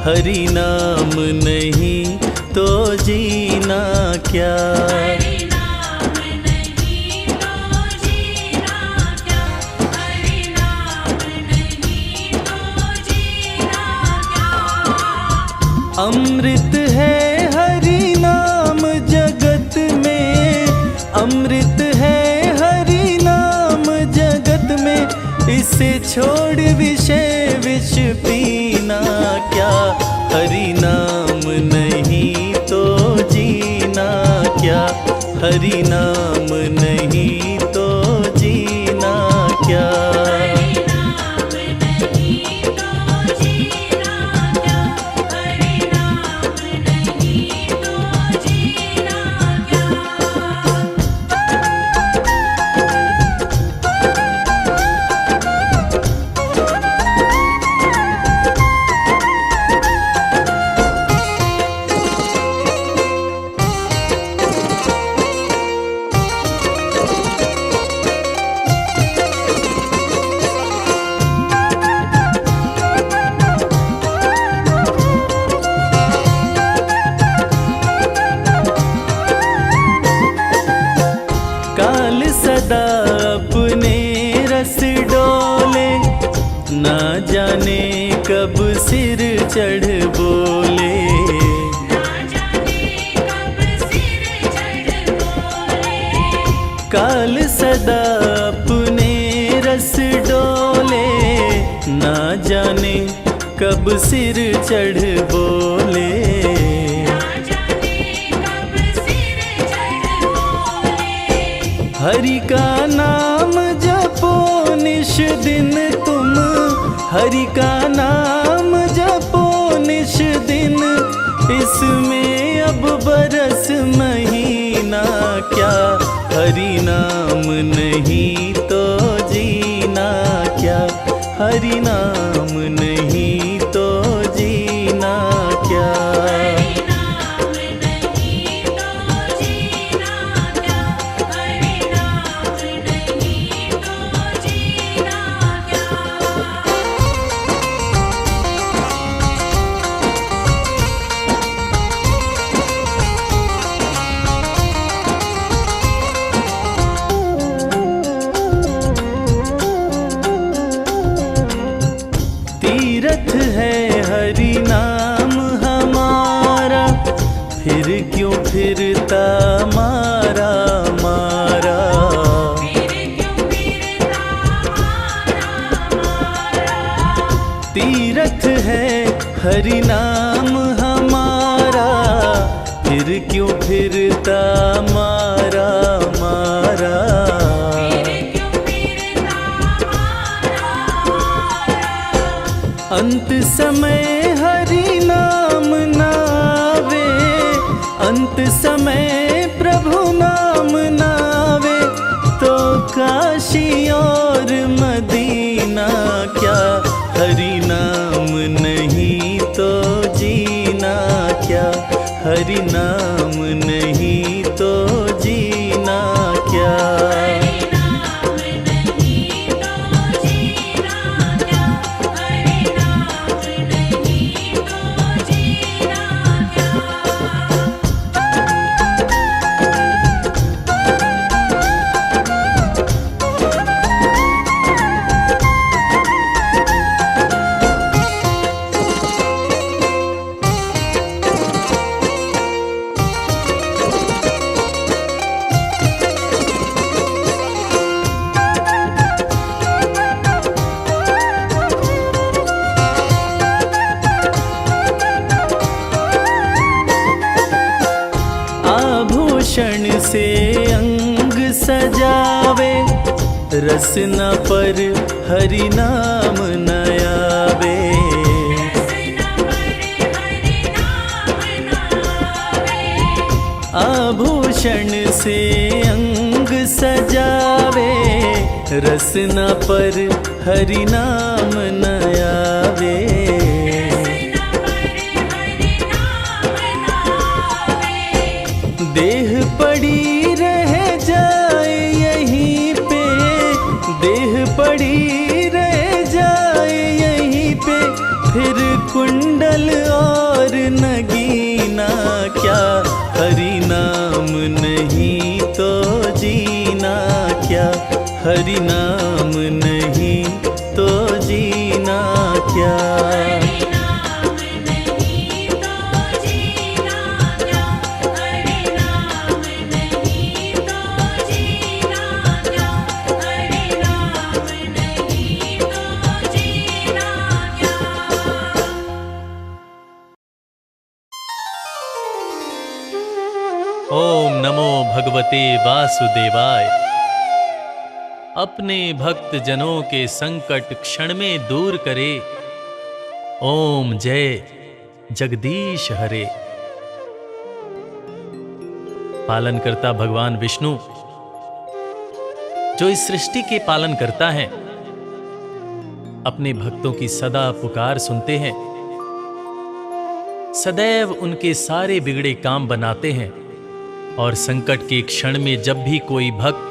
हरि नाम नहीं तो जीना क्या। अमृत है हरि नाम जगत में, अमृत है हरि नाम जगत में, इसे छोड़ विषय विष पीना क्या। हरि नाम नहीं तो जीना क्या, हरि नाम नहीं तो जीना क्या। काल सदा अपने रस डोले, ना जाने कब सिर चढ़ बोले। काल सदा अपने रस डोले, ना जाने कब सिर चढ़ बोले। हरि का नाम जपो निश दिन तुम, हरि का नाम जपो निश दिन, इसमें अब बरस महीना क्या। हरि नाम नहीं तो जीना क्या, हरि नाम नहीं तो जीना क्या। तीरथ है हरि नाम हमारा, फिर क्यों फिरता मारा मारा। तीरथ है हरि नाम हमारा, फिर क्यों फिरता मारा मारा। अंत समय हरि नाम नावे, अंत समय प्रभु नाम नावे, तो काशी और मदीना क्या। हरि नाम नहीं तो जीना क्या, हरि नाम नहीं तो जीना क्या। आभूषण से अंग सजावे, रसना पर हरि नाम न आवे। आभूषण से अंग सजावे, रसना पर हरि नाम न आवे। देह पड़ी रह जाए यहीं पे, देह पड़ी रह जाए यहीं पे, फिर कुंडल हरि नाम नहीं तो जीना क्या। ओम नमो भगवते वासुदेवाय। अपने भक्त जनों के संकट क्षण में दूर करे। ओम जय जगदीश हरे। पालन करता भगवान विष्णु जो इस सृष्टि के पालन करता है, अपने भक्तों की सदा पुकार सुनते हैं, सदैव उनके सारे बिगड़े काम बनाते हैं। और संकट के क्षण में जब भी कोई भक्त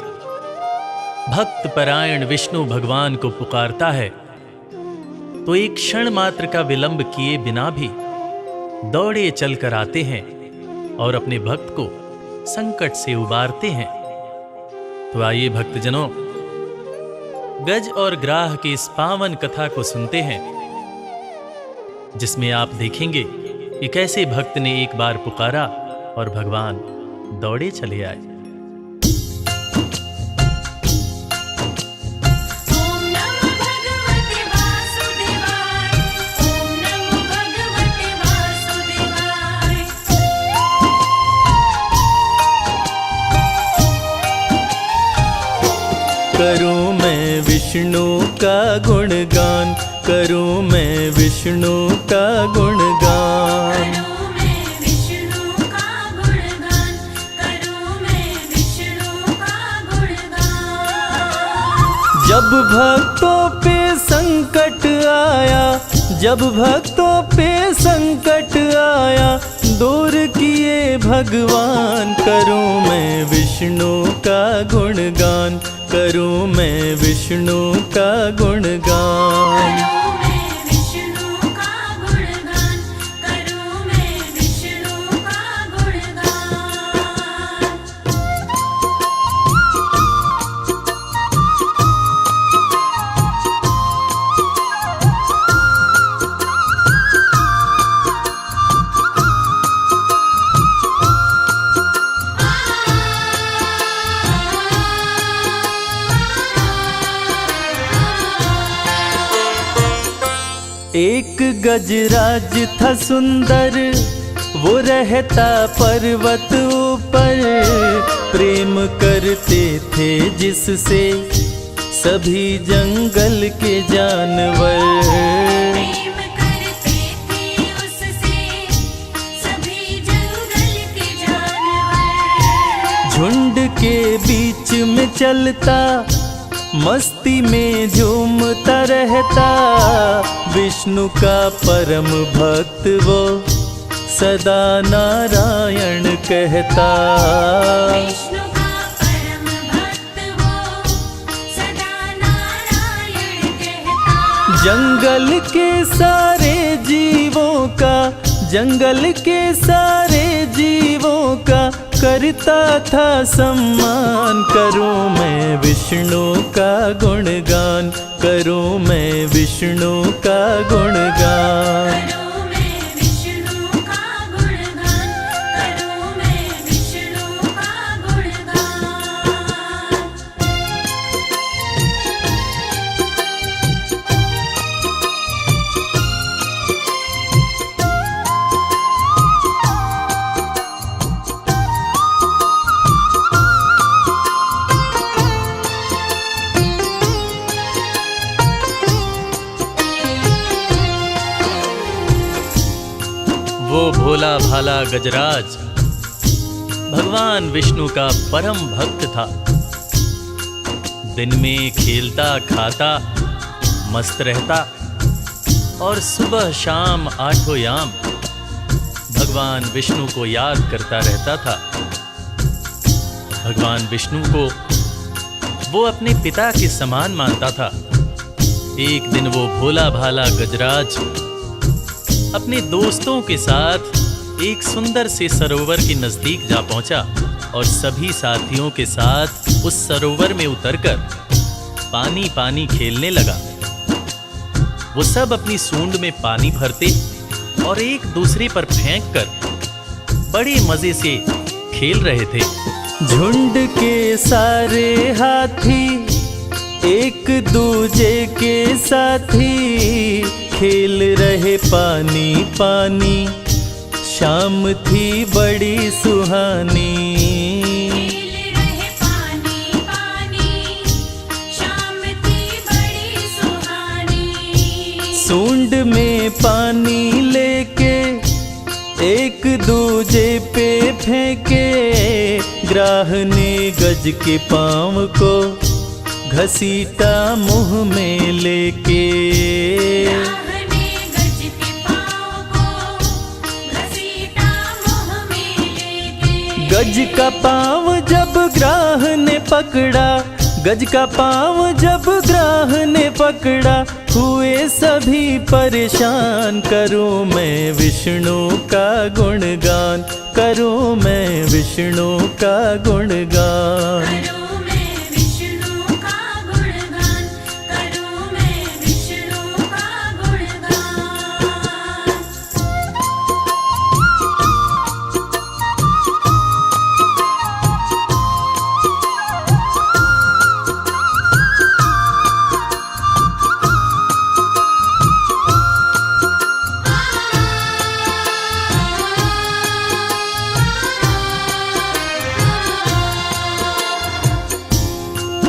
परायण विष्णु भगवान को पुकारता है तो एक क्षण मात्र का विलंब किए बिना भी दौड़े चलकर आते हैं और अपने भक्त को संकट से उबारते हैं। तो आइए भक्तजनों, गज और ग्राह की इस पावन कथा को सुनते हैं, जिसमें आप देखेंगे कि कैसे भक्त ने एक बार पुकारा और भगवान दौड़े चले आए। ओम नमो भगवते वासुदेवाय। ओम नमो भगवते वासुदेवाय। करूं मैं विष्णु का गुणगान, करूं मैं विष्णु का गुणगान। करूं मैं विष्णु का गुणगान। करूं मैं विष्णु का गुणगान। जब भक्तों पे संकट आया, जब भक्तों पे संकट आया, दूर किए भगवान। करूं मैं विष्णु का गुणगान, करूं मैं विष्णु का गुणगान। करूं मैं विष्णु का गुणगान। करूं मैं विष्णु का गुणगान। एक गजराज था सुंदर, वो रहता पर्वत ऊपर। प्रेम करते थे जिससे सभी जंगल के जानवर। प्रेम करते थे उससे सभी जंगल के जानवर। झुंड के बीच में चलता, मस्ती में झूमता रहता। विष्णु का परम भक्त वो सदा नारायण कहता। विष्णु का परम भक्त वो सदा नारायण कहता। जंगल के सारे जीवों का, जंगल के सारे जीवों का करता था सम्मान। करूं मैं विष्णु का गुणगान, करूं मैं विष्णु का गुणगान। करूं मैं विष्णु का गुणगान। करूं मैं विष्णु का गुणगान। वो भोला भाला गजराज भगवान विष्णु का परम भक्त था। दिन में खेलता खाता मस्त रहता और सुबह शाम आठों याम भगवान विष्णु को याद करता रहता था। भगवान विष्णु को वो अपने पिता के समान मानता था। एक दिन वो भोला भाला गजराज अपने दोस्तों के साथ एक सुंदर से सरोवर के नजदीक जा पहुंचा और सभी साथियों के साथ उस सरोवर में उतरकर पानी पानी खेलने लगा। वो सब अपनी सूंड में पानी भरते और एक दूसरे पर फेंक कर बड़े मजे से खेल रहे थे। झुंड के सारे हाथी एक दूजे के साथी, खेल रहे पानी पानी, शाम थी बड़ी सुहानी। खेल रहे पानी पानी, शाम थी बड़ी सुहानी। सूंड में पानी लेके एक दूजे पे फेंके, ग्राह ने गज के पाँव को घसीटा मुंह में लेके। राह ने गज के पाँव को घसीटा मुँह में लेके। गज का पाँव जब ग्राह ने पकड़ा, गज का पाँव जब ग्राह ने पकड़ा, हुए सभी परेशान। करूं मैं विष्णु का गुणगान, करूं मैं विष्णु का गुणगान। करूं मैं विष्णु का गुणगान, करूं मैं विष्णु का गुणगान।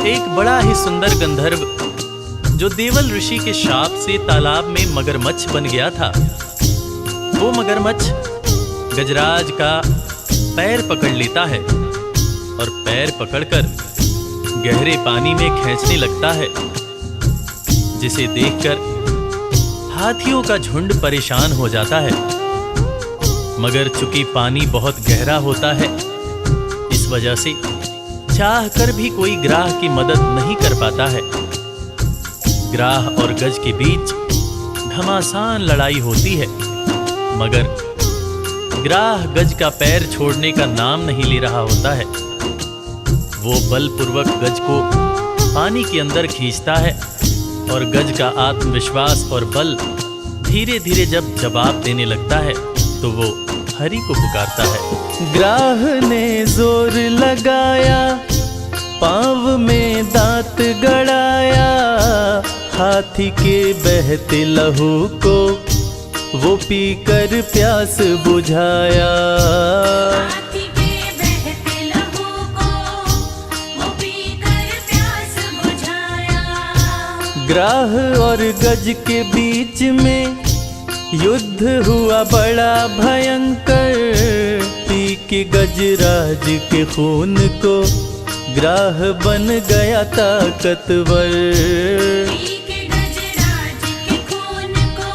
एक बड़ा ही सुंदर गंधर्व जो देवल ऋषि के शाप से तालाब में मगरमच्छ बन गया था, वो मगरमच्छ गजराज का पैर पकड़ लेता है और पैर पकड़कर गहरे पानी में खींचने लगता है, जिसे देखकर हाथियों का झुंड परेशान हो जाता है। मगर चूंकि पानी बहुत गहरा होता है, इस वजह से चाह कर भी कोई ग्राह की मदद नहीं कर पाता है। ग्राह और गज के बीच घमासान लड़ाई होती है, मगर ग्राह गज का पैर छोड़ने का नाम नहीं ले रहा होता है। वो बलपूर्वक गज को पानी के अंदर खींचता है और गज का आत्मविश्वास और बल धीरे धीरे जब जवाब देने लगता है तो वो हरि को पुकारता है। ग्राह ने जोर लगाया, पाँव में दांत गड़ाया, हाथी के बहते लहू को वो पीकर प्यास बुझाया। हाथी के बहते लहू को वो पीकर प्यास बुझाया। ग्राह और गज के बीच में युद्ध हुआ बड़ा भयंकर, पी के गजराज के खून को ग्राह बन गया ताकतवर। पी के गजराज के खून को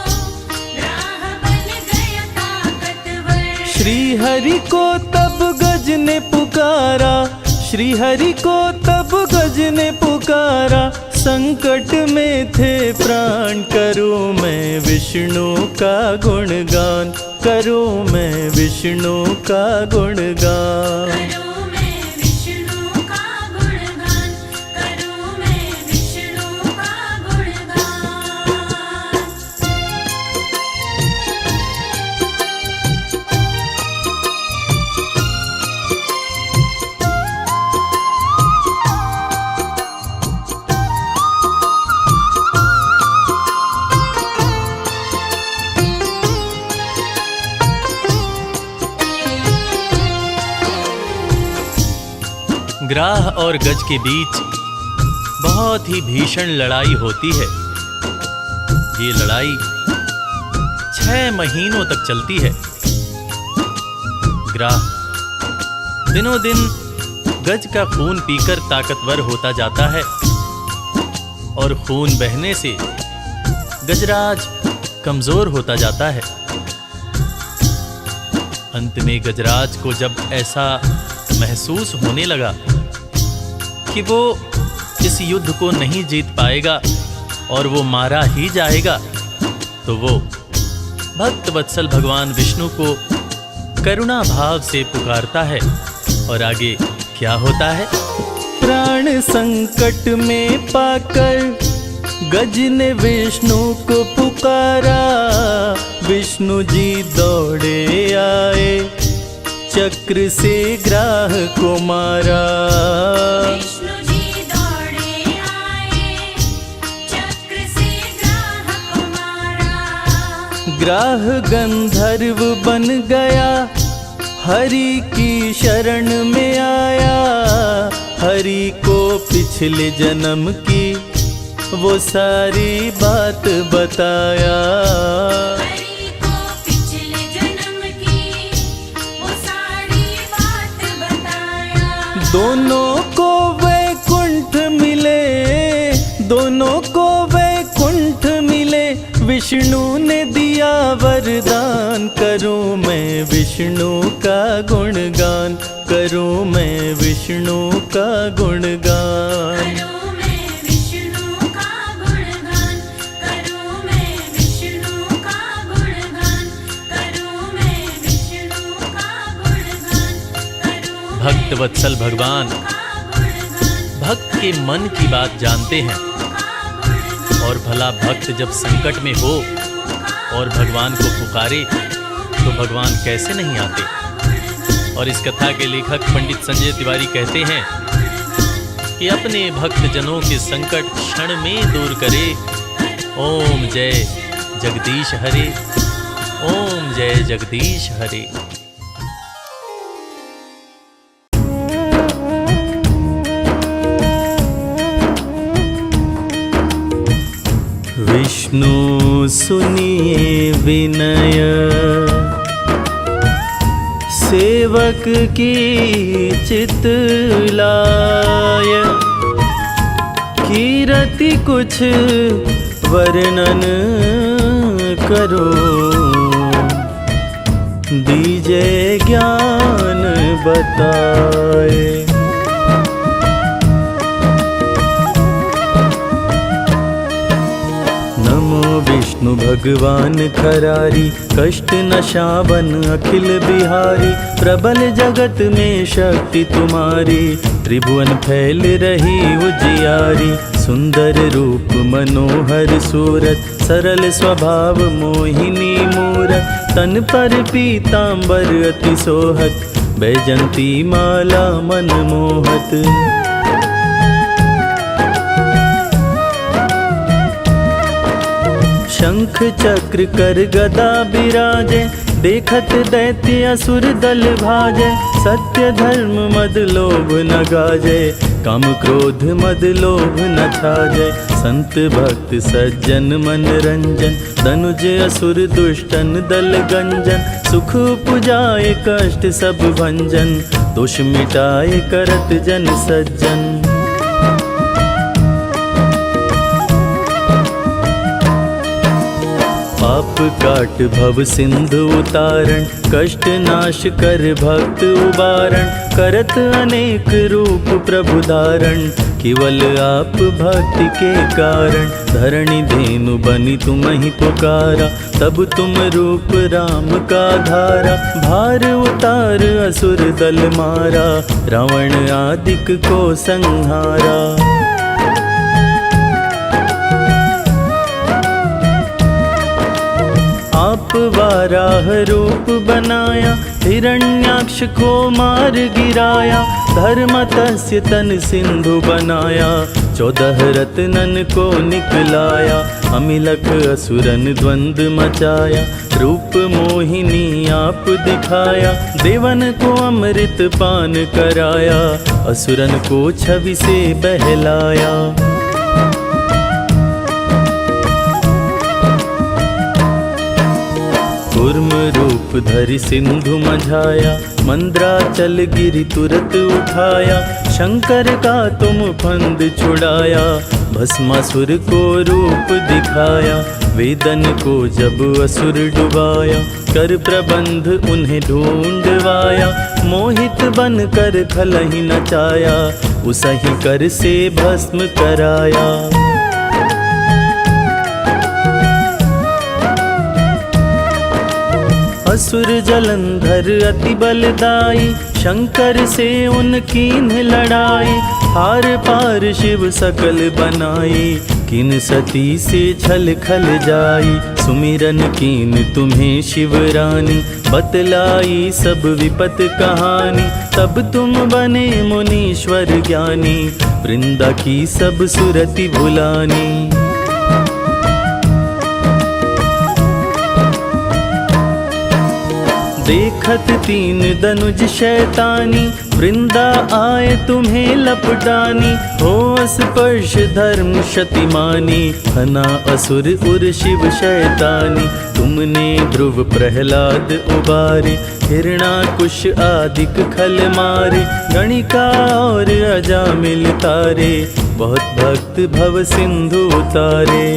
ग्राह बन गया ताकतवर। श्री हरि को तब गज ने पुकारा, श्री हरि को तब गज ने पुकारा, संकट में थे प्राण। करूं मैं विष्णु का गुणगान, करूं मैं विष्णु का गुणगान। करूं मैं विष्णु का गुणगान, करूं मैं विष्णु का गुणगान। ग्राह और गज के बीच बहुत ही भीषण लड़ाई होती है। ये लड़ाई 6 महीनों तक चलती है। ग्राह दिनों दिन गज का खून पीकर ताकतवर होता जाता है और खून बहने से गजराज कमजोर होता जाता है। अंत में गजराज को जब ऐसा महसूस होने लगा कि वो इस युद्ध को नहीं जीत पाएगा और वो मारा ही जाएगा, तो वो भक्त वत्सल भगवान विष्णु को करुणा भाव से पुकारता है। और आगे क्या होता है प्राण संकट में पाकर गज ने विष्णु को पुकारा। विष्णु जी दौड़े आए, चक्र से ग्राह को मारा। विष्णु जी दौड़े आए, चक्र से ग्राह को मारा। ग्राह गंधर्व बन गया, हरि की शरण में आया। हरि को पिछले जन्म की वो सारी बात बताया। हरि को पिछले जन्म की वो सारी बात बताया। दोनों को वैकुंठ मिले, दोनों को वैकुंठ मिले। विष्णु ने दिया वरदान, करूं मैं विष्णु का गुणगान, करूं मैं विष्णु का गुणगान। करूं मैं विष्णु का गुणगान, करूं मैं विष्णु का गुणगान, करूं मैं विष्णु का गुणगान, करूं भक्त वत्सल भगवान भक्त के मन की बात जानते हैं। और भला भक्त जब संकट में हो और भगवान को पुकारे तो भगवान कैसे नहीं आते। और इस कथा के लेखक पंडित संजय तिवारी कहते हैं कि अपने भक्त जनों के संकट क्षण में दूर करे। ओम जय जगदीश हरे, ओम जय जगदीश हरे। विष्णु सुनिए विनय, सेवक की चित लाय। कीरति कुछ वर्णन करो, दीजे ज्ञान बताए। विष्णु भगवान खरारी, कष्ट नशावन अखिल बिहारी। प्रबल जगत में शक्ति तुम्हारी, त्रिभुवन फैल रही उजियारी। सुंदर रूप मनोहर सूरत, सरल स्वभाव मोहिनी मूरत। तन पर पीतांबर अति सोहत, बैजंती माला मन मोहत। शंख चक्र कर गदा बिराजे, देखत दैत्य असुर दल भाजे। सत्य धर्म मद लोभ न गाजे, काम क्रोध मद लोभ न छाजे। संत भक्त सज्जन मन रंजन, धनुज असुर दुष्टन दल गंजन। सुख पुजाए कष्ट सब भंजन, दोष मिटाए करत जन सज्जन। पाप काट भव सिंधु उतारण, कष्ट नाश कर भक्त उबारण। करत अनेक रूप प्रभु धारण, केवल आप भक्ति के कारण। धरणी धेनु बनी तुम ही पुकारा, तब तुम रूप राम का धारा। भार उतार असुर दल मारा, रावण आदिक को संहारा। आप वाराह रूप बनाया, हिरण्याक्ष को मार गिराया। धर्मतस्य तन सिंधु बनाया, 14 रत्नन को निकलाया। अमिलक असुरन द्वंद मचाया, रूप मोहिनी आप दिखाया। देवन को अमृत पान कराया, असुरन को छवि से बहलाया। कूर्म रूप धरि सिंधु मझाया, मंद्राचल गिरि तुरत उठाया। शंकर का तुम फंद छुड़ाया, भस्मासुर को रूप दिखाया। वेदन को जब असुर डुबाया, कर प्रबंध उन्हें ढूंढवाया। मोहित बन कर खलहि नचाया, उसहि कर से भस्म कराया। असुर जलंधर अति बलदाई, शंकर से उनकीन लड़ाई। आर पार शिव सकल बनाई, किन सती से छल खल जाई। सुमिरन कीन तुम्हें शिवरानी, बतलाई सब विपत कहानी। तब तुम बने मुनीश्वर ज्ञानी, वृंदा की सब सुरति भुलानी। देखत तीन दनुज शैतानी, वृंदा आए तुम्हें लपटानी। हो स्पर्श धर्म शतिमानी, हना असुर उर शिव शैतानी। तुमने ध्रुव प्रहलाद उबारे, हिरणाकुश आदिक खल मारे। गणिका और अजामिल तारे, बहुत भक्त भव सिंधु उतारे।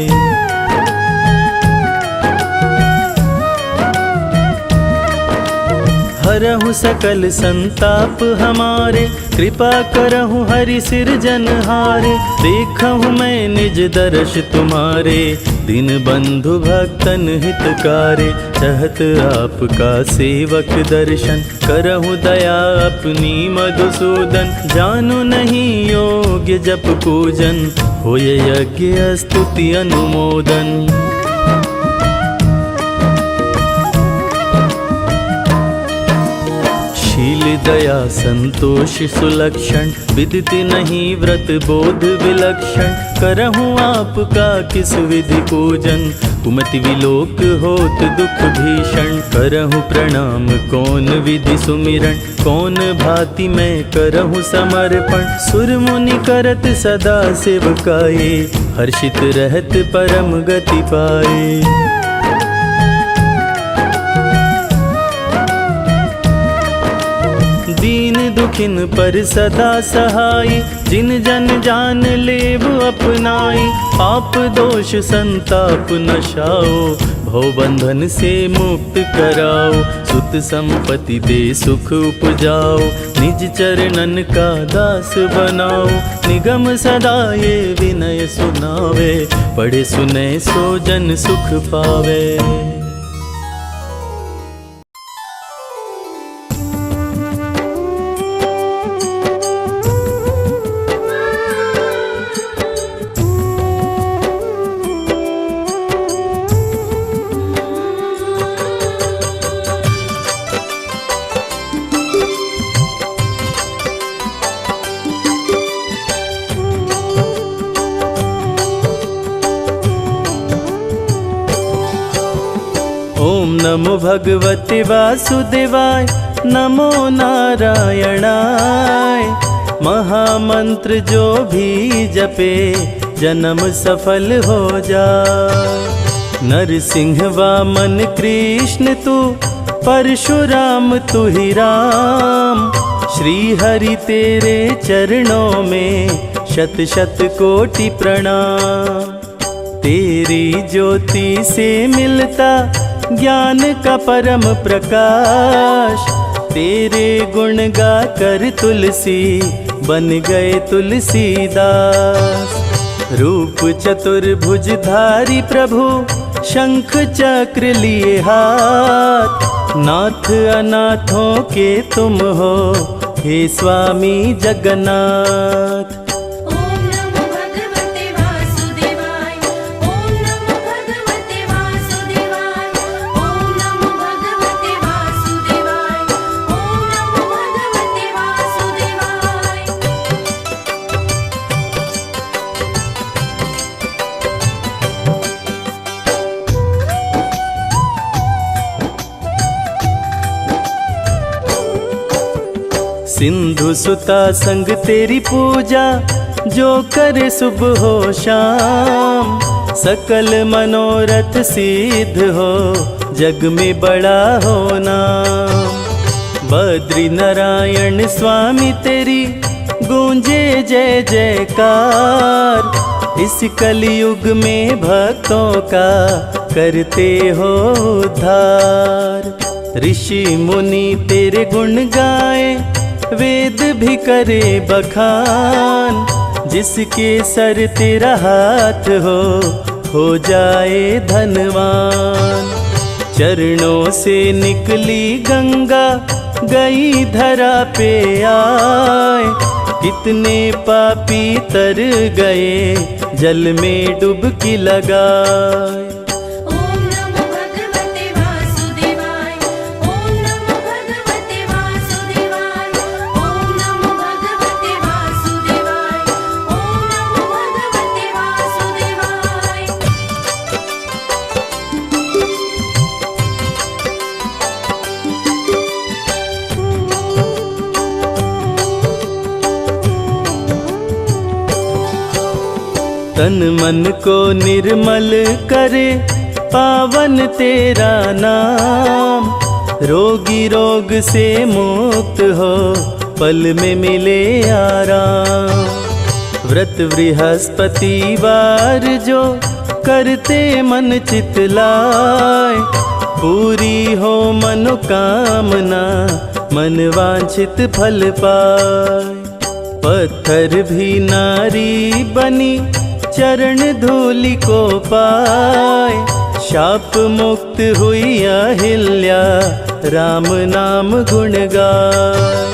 हरहु सकल संताप हमारे, कृपा करहु हरि सिरजनहारे। देखहु मैं निज दर्श तुम्हारे, दीन बंधु भक्तन हितकारे। चाहत आपका सेवक दर्शन, करहु दया अपनी मधुसूदन। जानु नहीं योग्य जप पूजन, होय यज्ञ स्तुति अनुमोदन। शील दया संतोष सुलक्षण, विदिति नहीं व्रत बोध विलक्षण। करहूँ आपका किस विधि पूजन, कुमति विलोक होत दुख भीषण। करहूँ प्रणाम कौन विधि सुमिरन, कौन भांति मैं करहूँ समर्पण। सुर मुनि करत सदा सेवकाए, हर्षित रहत परम गति पाए। दीन दुखिन पर सदा सहाय, जिन जन जान लेव अपनाई। पाप दोष संताप नशाओ, भव बंधन से मुक्त कराओ। सुत संपत्ति दे सुख उपजाओ, निज चरणन का दास बनाओ। निगम सदा ये विनय सुनावे, पढ़े सुने सो जन सुख पावे। ओम नमो भगवते वासुदेवाय, नमो नारायणाय। महामंत्र जो भी जपे, जन्म सफल हो जाए। नरसिंह वामन कृष्ण तू, परशुराम तू ही राम। श्री हरि तेरे चरणों में शत शत कोटि प्रणाम। तेरी ज्योति से मिलता ज्ञान का परम प्रकाश। तेरे गुण गा कर तुलसी बन गए तुलसीदास। रूप चतुर्भुजधारी प्रभु, शंख चक्र लिए हाथ। नाथ अनाथों के तुम हो, हे स्वामी जगन्नाथ। सिंधु सुता संग तेरी पूजा, जो करे सुबह हो शाम। सकल मनोरथ सिद्ध हो, जग में बड़ा हो नाम। बद्री नारायण स्वामी तेरी गूंजे जय जयकार। इस कलयुग में भक्तों का करते हो उद्धार। ऋषि मुनि तेरे गुण गाए, वेद भी करे बखान। जिसके सर तेरा हाथ हो जाए धनवान। चरणों से निकली गंगा, गई धरा पे आए। कितने पापी तर गए जल में डुबकी लगाए। ओम नमो भगवते वासुदेवाय, ओम नमो भगवते वासुदेवाय, ओम नमो भगवते वासुदेवाय, ओम नमो भगवते वासुदेवाय। तन मन को निर्मल करे पावन तेरा नाम। रोगी रोग से मुक्त हो पल में मिले आराम। व्रत बृहस्पतिवार जो करते मन चित लाए, पूरी हो मनोकामना मन वांछित फल पाए। पत्थर भी नारी बनी चरण धूलि को पाए, शाप मुक्त हुई अहिल्या राम नाम गुण गाए।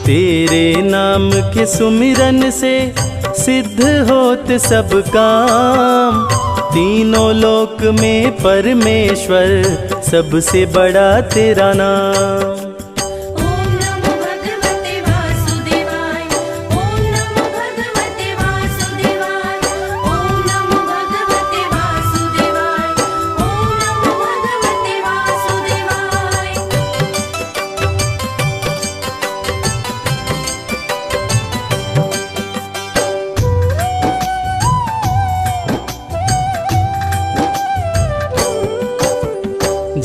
तेरे नाम के सुमिरन से सिद्ध होत सब काम। तीनों लोक में परमेश्वर सबसे बड़ा तेरा नाम। ओम नमो भगवते वासुदेवाय, ओम नमो भगवते वासुदेवाय, ओम नमो भगवते वासुदेवाय, ओम नमो भगवते वासुदेवाय।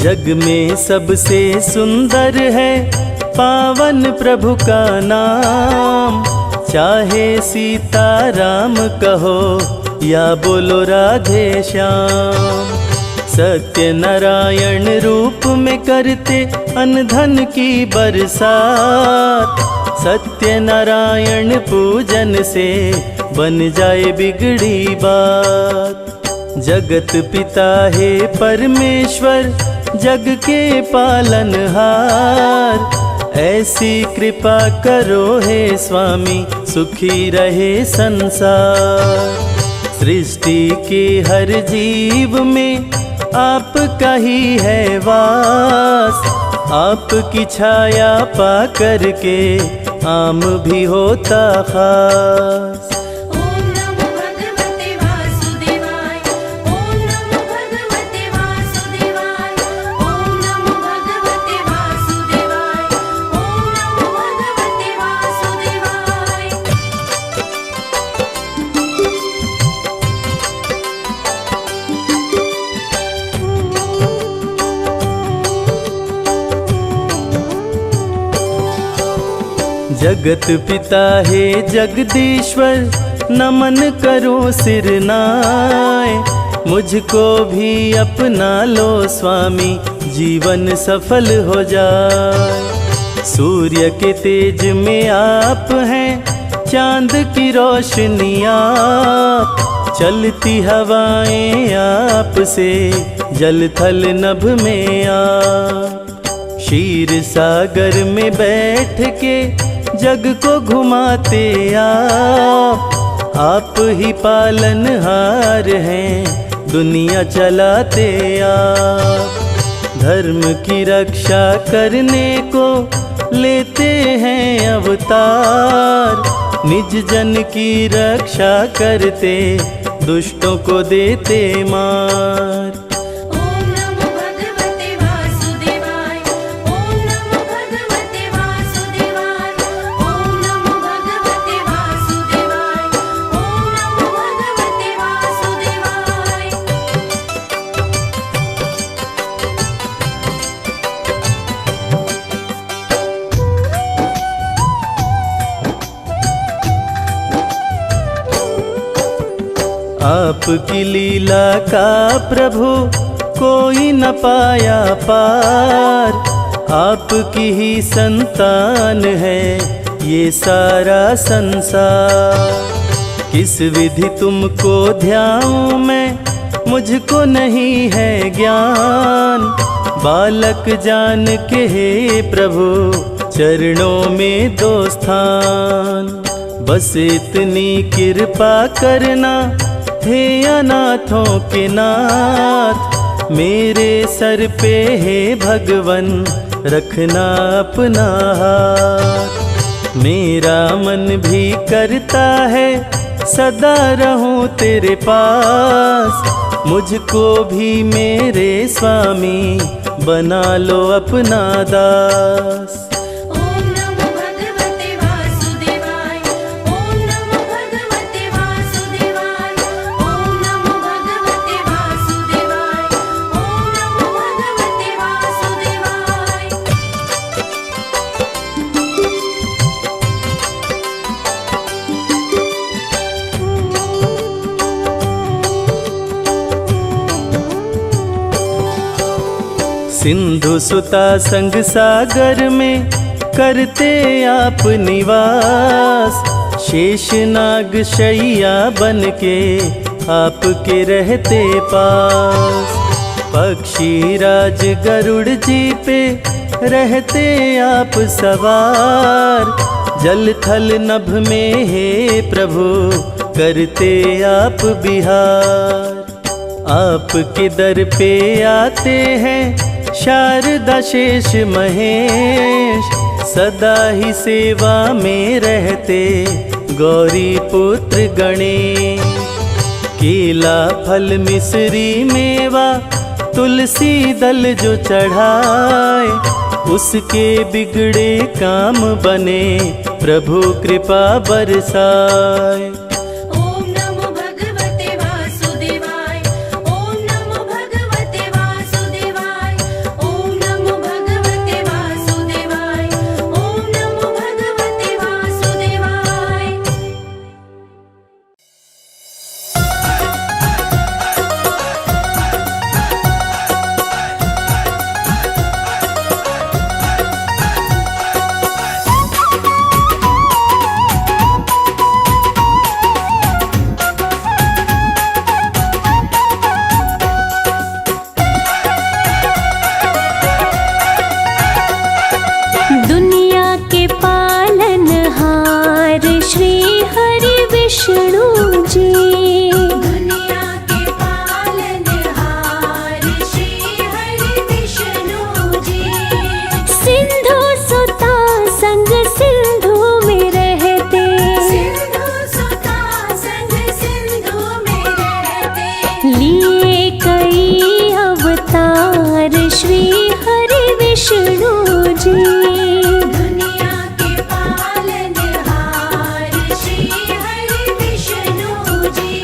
जग में सबसे सुंदर है पावन प्रभु का नाम। चाहे सीता राम कहो या बोलो राधे श्याम। सत्य नारायण रूप में करते अनधन की बरसात। सत्य नारायण पूजन से बन जाए बिगड़ी बात। जगत पिता है परमेश्वर जग के पालनहार। ऐसी कृपा करो हे स्वामी सुखी रहे संसार। सृष्टि के हर जीव में आपका ही है वास। आपकी छाया पा करके आम भी होता खास। ओम नमो भगवते वासुदेवाय, ओम नमो भगवते वासुदेवाय, ओम नमो भगवते वासुदेवाय, ओम नमो भगवते वासुदेवाय। जगत पिता है जगदीश्वर नमन करो सिर नाय। मुझको भी अपना लो स्वामी जीवन सफल हो जाए। सूर्य के तेज में आप हैं चांद की रोशनी आप। चलती हवाएं आपसे जल थल नभ में आप। क्षीर सागर में बैठ के जग को घुमाते आप ही पालनहार हैं दुनिया चलाते आप। धर्म की रक्षा करने को लेते हैं अवतार। निज जन की रक्षा करते दुष्टों को देते मार। ओम नमो भगवते वासुदेवाय, ओम नमो भगवते वासुदेवाय, ओम नमो भगवते वासुदेवाय, ओम नमो भगवते वासुदेवाय। आपकी लीला का प्रभु कोई न पाया पार। आपकी ही संतान है ये सारा संसार। किस विधि तुमको ध्याऊं मैं मुझको नहीं है ज्ञान। बालक जान के हे प्रभु चरणों में दो स्थान। बस इतनी कृपा करना हे अनाथों के नाथ, मेरे सर पे हे भगवन रखना अपना हाथ। मेरा मन भी करता है सदा रहूं तेरे पास, मुझको भी मेरे स्वामी बना लो अपना दास। ओम नमो भगवते वासुदेवाय, ओम नमो भगवते वासुदेवाय, ओम नमो भगवते वासुदेवाय, ओम नमो भगवते वासुदेवाय। सिंधु सुता संग सागर में करते आप निवास, शेषनाग शैया बन के आपके रहते पास। पक्षी राज गरुड़ जी पे रहते आप सवार, जल थल नभ में हे प्रभु करते आप बिहार। आपके दर पे आते हैं शारदा शेष महेश, सदा ही सेवा में रहते गौरी पुत्र गणेश। केला फल मिश्री मेवा तुलसी दल जो चढ़ाए, उसके बिगड़े काम बने प्रभु कृपा बरसाए। ओम नमो भगवते वासुदेवाय, ओम नमो भगवते वासुदेवाय, ओम नमो भगवते वासुदेवाय, ओम नमो भगवते वासुदेवाय। दुनिया के पालनहार श्री हरि विष्णु जी, दुनिया के पालनहार श्री हरि विष्णु जी, सिंधु सुता संग सिंधु में रहते, सिंधु सुता संग सिंधु में रहते, लिए कई अवतार श्री हरि विष्णु जी। दुनिया के पालनहार श्री हरि विष्णु जी।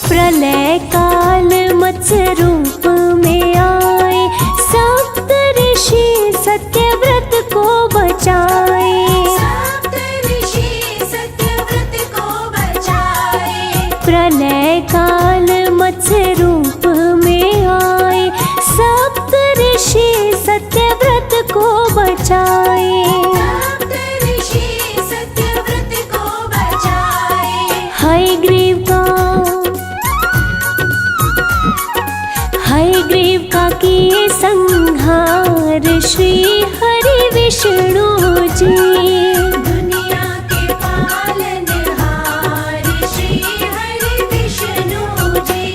प्रलय काल मत्स्य रूप में आए, सप्त ऋषि सत्यव्रत को बचाए। सप्तऋषि सत्यव्रत को बचाए, प्रलय काल मत्स्य रूप में आए, सप्त ऋषि सत्यव्रत को बचाए। सप्तऋषि सत्यव्रत को बचाए। हयग्रीव का किए संहार श्री हरि विष्णु जी। दुनिया के पालनहार श्री हरि विष्णु जी।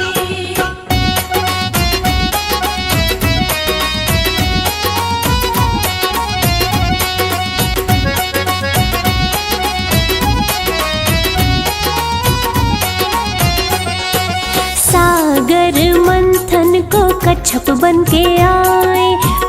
सागर मंथन को कच्छप बन के आए,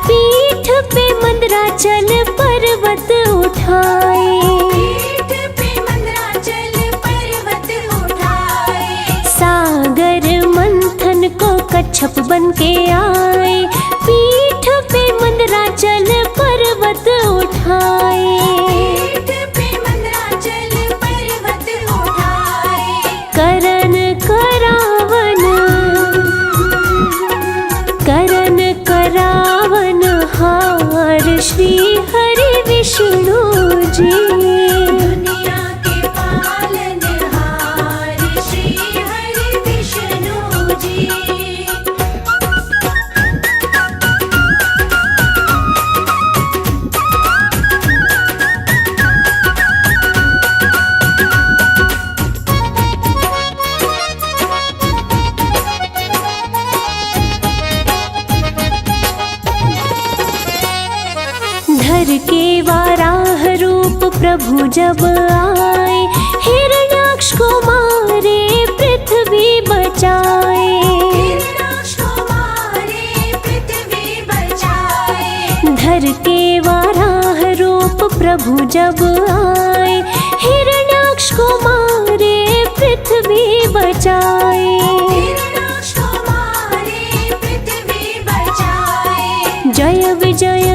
पीठ पे मंदराचल पर्वत उठाए। पीठ पे मंदराचल पर्वत उठाए। सागर मंथन को कच्छप बन के आए, पीठ पे मंदराचल पर्वत उठाए। पीठ पे मंदराचल पर्वत उठाए। करण करावन हार प्रभु जब आए, हिरण्याक्ष को मारे पृथ्वी बचाए। हिरण्याक्ष को मारे पृथ्वी बचाए। धर के वाराह रूप प्रभु जब आए, हिरण्याक्ष को मारे पृथ्वी बचाए। हिरण्याक्ष को मारे पृथ्वी बचाए। जय विजय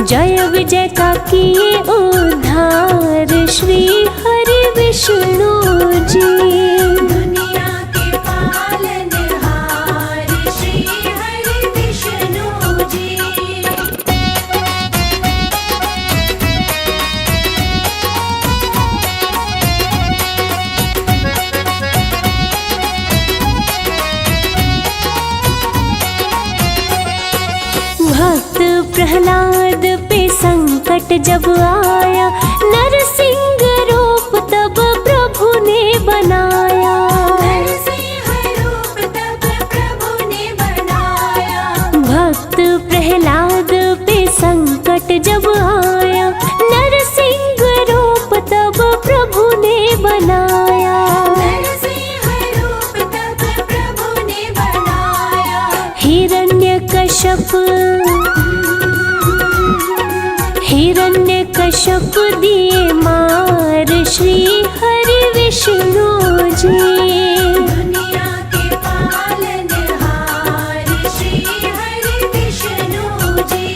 जय विजय का किए उद्धार श्री हरि विष्णु जी। दुनिया के पालनहार श्री हरि विष्णु जी। भक्त प्रहलाद पे संकट जब आया, नरसिंह रूप तब प्रभु ने बनाया। नरसिंह रूप तब प्रभु ने बनाया। भक्त प्रहलाद पे संकट जब आया, नरसिंह रूप तब प्रभु ने बनाया। नरसिंह रूप तब प्रभु ने बनाया। हिरण्यकश्यप दिए मार श्री हरि विष्णु जी। दुनिया के पालनहार श्री हरि विष्णु जी।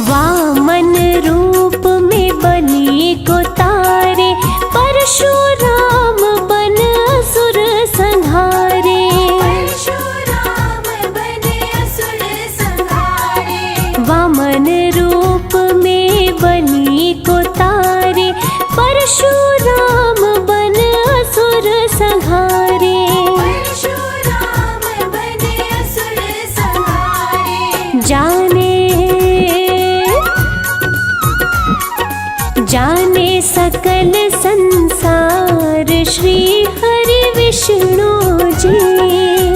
वामन रूप में बलि को तारे, परशुराम बन असुर संहारे। परशुराम बने असुर संहारे। वामन रूप में बलि को तारे, परशुराम बन असुर संहारे। परशुराम बने असुर संहारे। जाने सकल संसार श्री हरि विष्णु जी।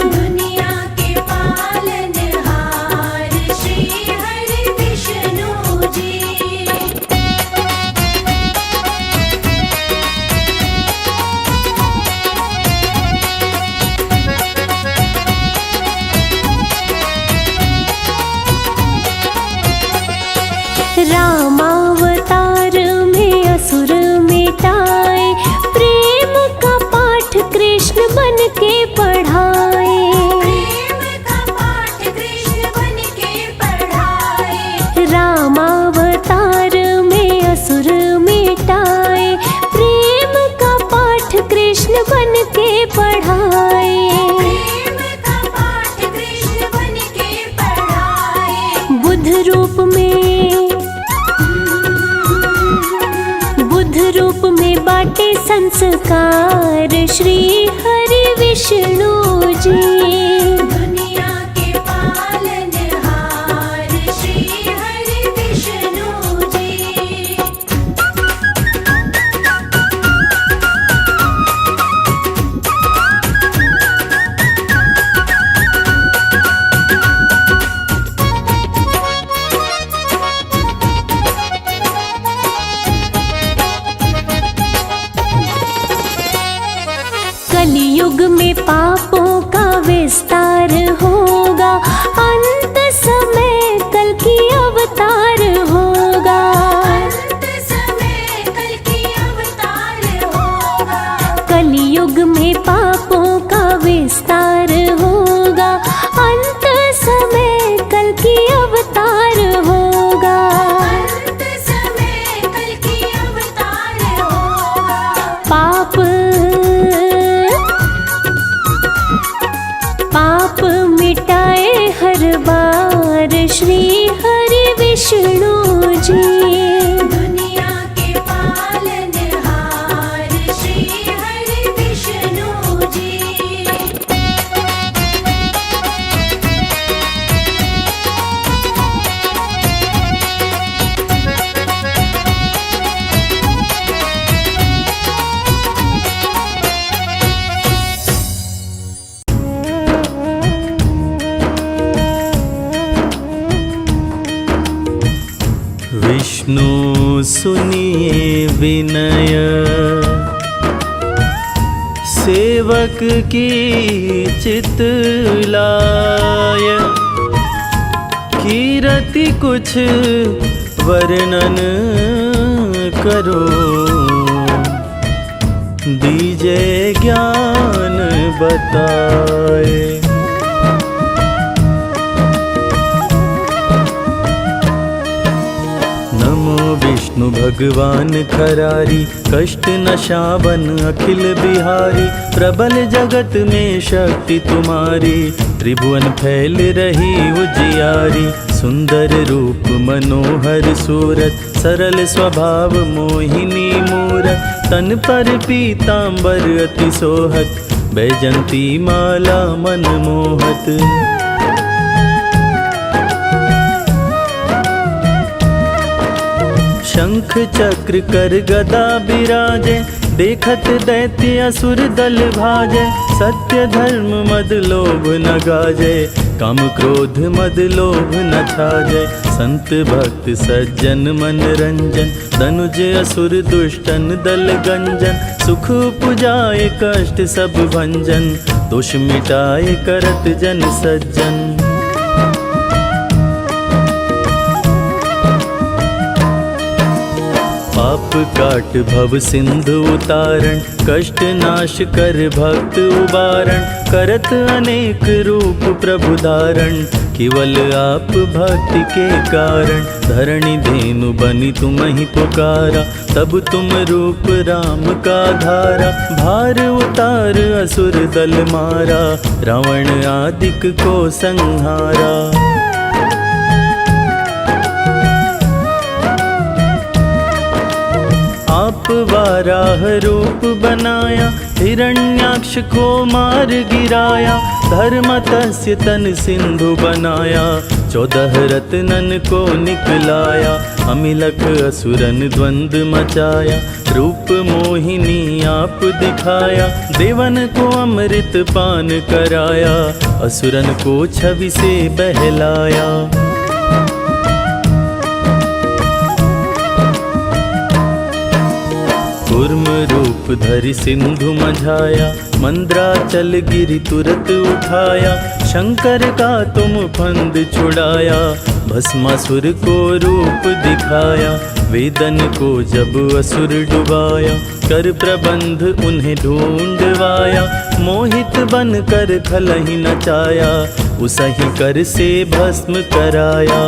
दुनिया के पालनहार श्री हरि विष्णु जी। रामावतार में असुर मिटाए, प्रेम का पाठ कृष्ण बन के पढ़ाए। प्रेम का पाठ कृष्ण बन के पढ़ाए। रामावतार में असुर मिटाए, प्रेम का पाठ कृष्ण बन के पढ़ाए। प्रेम का पाठ कृष्ण बन के पढ़ाए। बुद्ध रूप में बाटे संस्कार श्री हरि विष्णु जी। दुनिया के पालनहार श्री हरि विष्णु जी। कलियुग में पापों का विस्तार होगा, अंत समय कल की अवतार होगा। अंत समय कल की अवतार होगा। कलियुग में पापों का विस्तार होगा, अंत समय कल की अवतार होगा। अंत समय कल की अवतार होगा। पाप मिटाए हर बार श्री हरि विष्णु जी। दुनिया के पालनहार श्री हरि विष्णु जी। सुनिए विनय, सेवक की चित लाय। कीरति कुछ वर्णन करो, दीजे ज्ञान बताए। नमो विष्णु भगवान खरारी, कष्ट नशावन अखिल बिहारी। प्रबल जगत में शक्ति तुम्हारी, त्रिभुवन फैल रही उजियारी। सुंदर रूप मनोहर सूरत, सरल स्वभाव मोहिनी मूरत। तन पर पीतांबर अति सोहत, बैजंती माला मन मोहत। शंख चक्र कर गदा बिराजे, देखत दैत्य असुर दल भाजे। सत्य धर्म मद लोभ न गाजे, काम क्रोध मद लोभ न छाजे। संत भक्त सज्जन मन रंजन, धनुज असुर दुष्टन दल गंजन। सुख पुजाए कष्ट सब भंजन, दोष मिटाए करत जन सज्जन। पाप काट भव सिंधु उतारण, कष्ट नाश कर भक्त उबारण। करत अनेक रूप प्रभु धारण, केवल आप भक्ति के कारण। धरणी धेनु बनी तुम ही पुकारा, तब तुम रूप राम का धारा। भार उतार असुर दल मारा, रावण आदिक को संहारा। आप वाराह रूप बनाया, हिरण्याक्ष को मार गिराया। धर्मतस्य तन सिंधु बनाया, 14 रत्नन को निकलाया। अमिलक असुरन द्वंद मचाया, रूप मोहिनी आप दिखाया। देवन को अमृत पान कराया, असुरन को छवि से बहलाया। कूर्म रूप धरि सिंधु मझाया, मंद्राचल गिरि तुरत उठाया। शंकर का तुम फंद छुड़ाया, भस्मासुर को रूप दिखाया। वेदन को जब असुर डुबाया, कर प्रबंध उन्हें ढूंढवाया। मोहित बन कर खलहि नचाया, उसहि कर से भस्म कराया।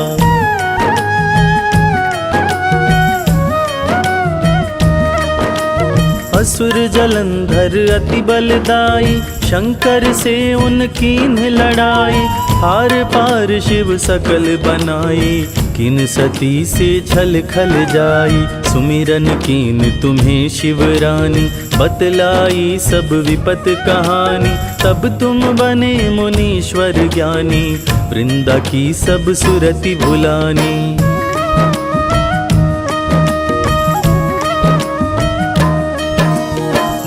असुर जलंधर अति बलदाई, शंकर से उनकीन लड़ाई। हार पार शिव सकल बनाई, किन सती से छल खल जाई। सुमिरन कीन तुम्हें शिवरानी, बतलाई सब विपत कहानी। तब तुम बने मुनीश्वर ज्ञानी, वृंदा की सब सुरति भुलानी।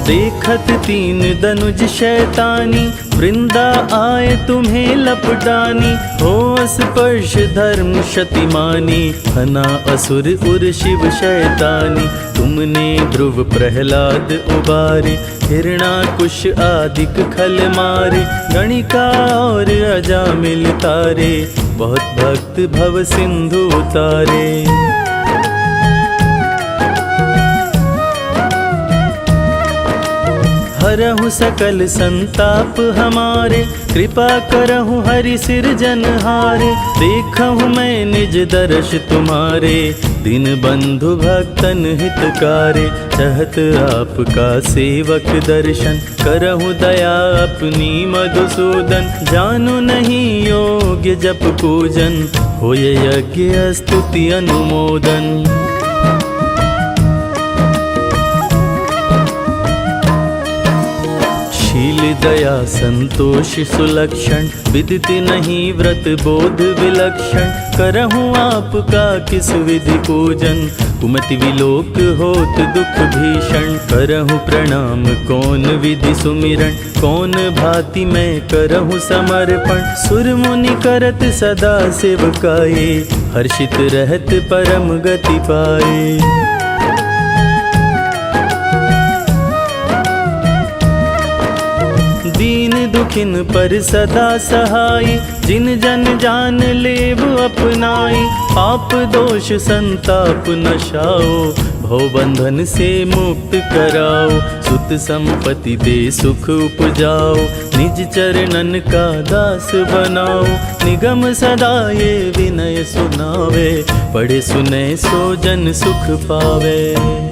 देखत तीन दनुज शैतानी, वृंदा आए तुम्हें लपटानी। हो स्पर्श धर्म शतिमानी, हना असुर उर शिव शैतानी। तुमने ध्रुव प्रहलाद उबारे, हिरणाकुश आदिक खल मारे। गणिका और अजामिल तारे, बहुत भक्त भव सिंधु उतारे। हरहु सकल संताप हमारे, कृपा करहु हरि सिरजनहारे। देखहु मैं निज दर्श तुम्हारे, दीन बंधु भक्तन हितकारे। चाहत आपका सेवक दर्शन, करहु दया अपनी मधुसूदन। जानु नहीं योग्य जप पूजन, होय यज्ञ स्तुति अनुमोदन। शील दया संतोष सुलक्षण, विदिति नहीं व्रत बोध विलक्षण। करहूँ आपका किस विधि पूजन, कुमति विलोक होत दुख भीषण। करहूँ प्रणाम कौन विधि सुमिरन, कौन भांति मैं करहूँ समर्पण। सुर मुनि करत सदा सेवकाए, हर्षित रहत परम गति पाए। दुखिन पर सदा सहाई, जिन जन जान लेव अपनाई। पाप दोष संताप नशाओ, भव बंधन से मुक्त कराओ। सुत संपत्ति दे सुख उपजाओ, निज चरणन का दास बनाओ। निगम सदा ये विनय सुनावे, पढ़े सुने सो जन सुख पावे।